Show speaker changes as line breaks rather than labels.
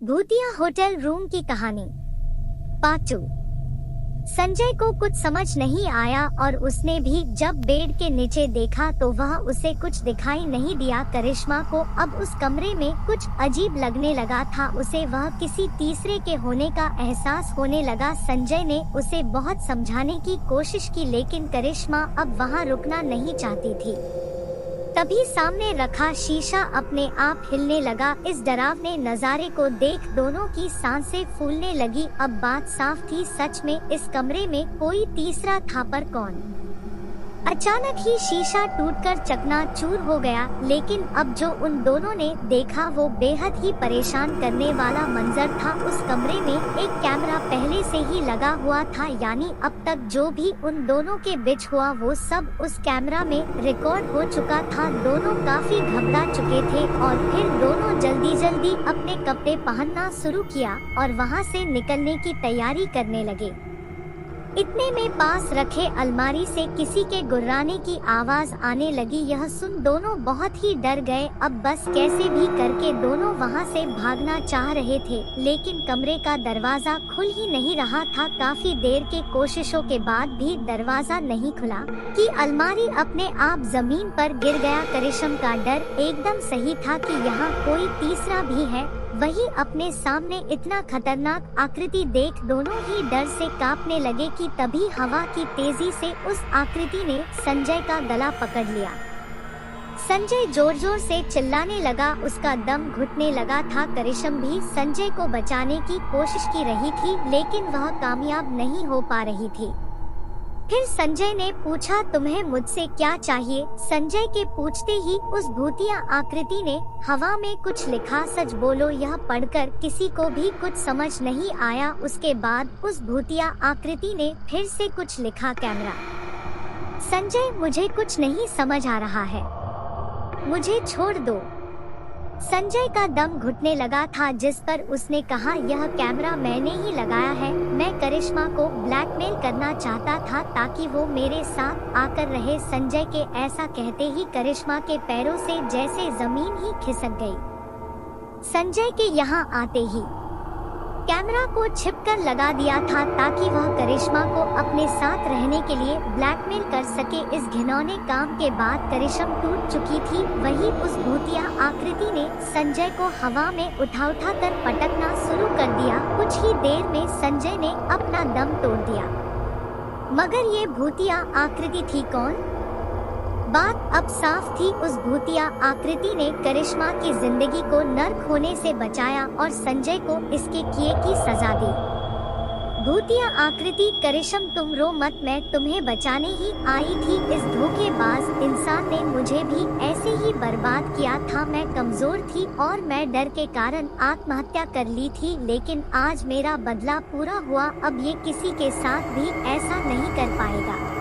भूतिया hotel room की कहानी पार्ट 2। संजय को कुछ समझ नहीं आया और उसने भी जब बेड के नीचे देखा तो वह उसे कुछ दिखाई नहीं दिया। करिश्मा को अब उस कमरे में कुछ अजीब लगने लगा था। उसे वह किसी तीसरे के होने का एहसास होने लगा। संजय ने उसे बहुत समझाने की कोशिश की लेकिन करिश्मा अब वहाँ रुकना नहीं चाहती थी। तभी सामने रखा शीशा अपने आप हिलने लगा। इस डरावने नजारे को देख दोनों की सांसें फूलने लगी। अब बात साफ थी, सच में इस कमरे में कोई तीसरा था, पर कौन? अचानक ही शीशा टूटकर चकनाचूर हो गया, लेकिन अब जो उन दोनों ने देखा वो बेहद ही परेशान करने वाला मंजर था। उस कमरे में एक कैमरा पहले से ही लगा हुआ था, यानी अब तक जो भी उन दोनों के बीच हुआ वो सब उस कैमरा में रिकॉर्ड हो चुका था। दोनों काफी घबरा चुके थे और फिर दोनों जल्दी जल्दी अपने कपड़े पहनना शुरू किया और वहां से निकलने की तैयारी करने लगे। इतने में पास रखे अलमारी से किसी के गुर्राने की आवाज आने लगी। यह सुन दोनों बहुत ही डर गए। अब बस कैसे भी करके दोनों वहां से भागना चाह रहे थे, लेकिन कमरे का दरवाजा खुल ही नहीं रहा था। काफी देर के कोशिशों के बाद भी दरवाजा नहीं खुला कि अलमारी अपने आप जमीन पर गिर गया। करिश्मा का डर एकदम सही था कि यहाँ कोई तीसरा भी है। वही अपने सामने इतना खतरनाक आकृति देख दोनों ही डर से कांपने लगे कि तभी हवा की तेजी से उस आकृति ने संजय का गला पकड़ लिया। संजय जोर जोर से चिल्लाने लगा, उसका दम घुटने लगा था। करिश्मा भी संजय को बचाने की कोशिश की रही थी, लेकिन वह कामयाब नहीं हो पा रही थी। फिर संजय ने पूछा, तुम्हें मुझसे क्या चाहिए? संजय के पूछते ही उस भूतिया आकृति ने हवा में कुछ लिखा, सच बोलो। यह पढ़कर किसी को भी कुछ समझ नहीं आया। उसके बाद उस भूतिया आकृति ने फिर से कुछ लिखा, कैमरा। संजय, मुझे कुछ नहीं समझ आ रहा है, मुझे छोड़ दो। संजय का दम घुटने लगा था, जिस पर उसने कहा, यह कैमरा मैंने ही लगाया है। मैं करिश्मा को ब्लैकमेल करना चाहता था ताकि वो मेरे साथ आकर रहे। संजय के ऐसा कहते ही करिश्मा के पैरों से जैसे जमीन ही खिसक गई। संजय के यहाँ आते ही कैमरा को छिपकर लगा दिया था ताकि वह करिश्मा को अपने साथ रहने के लिए ब्लैकमेल कर सके। इस घिनौने काम के बाद करिश्मा टूट चुकी थी। वही उस भूतिया आकृति ने संजय को हवा में उठा कर पटकना शुरू कर दिया। कुछ ही देर में संजय ने अपना दम तोड़ दिया। मगर ये भूतिया आकृति थी कौन? बात अब साफ थी, उस भूतिया आकृति ने करिश्मा की जिंदगी को नर्क होने से बचाया और संजय को इसके किए की सजा दी। भूतिया आकृति, करिश्मा तुम रो मत, मैं तुम्हें बचाने ही आई थी। इस धोखेबाज इंसान ने मुझे भी ऐसे ही बर्बाद किया था। मैं कमजोर थी और मैं डर के कारण आत्महत्या कर ली थी, लेकिन आज मेरा बदला पूरा हुआ। अब ये किसी के साथ भी ऐसा नहीं कर पाएगा।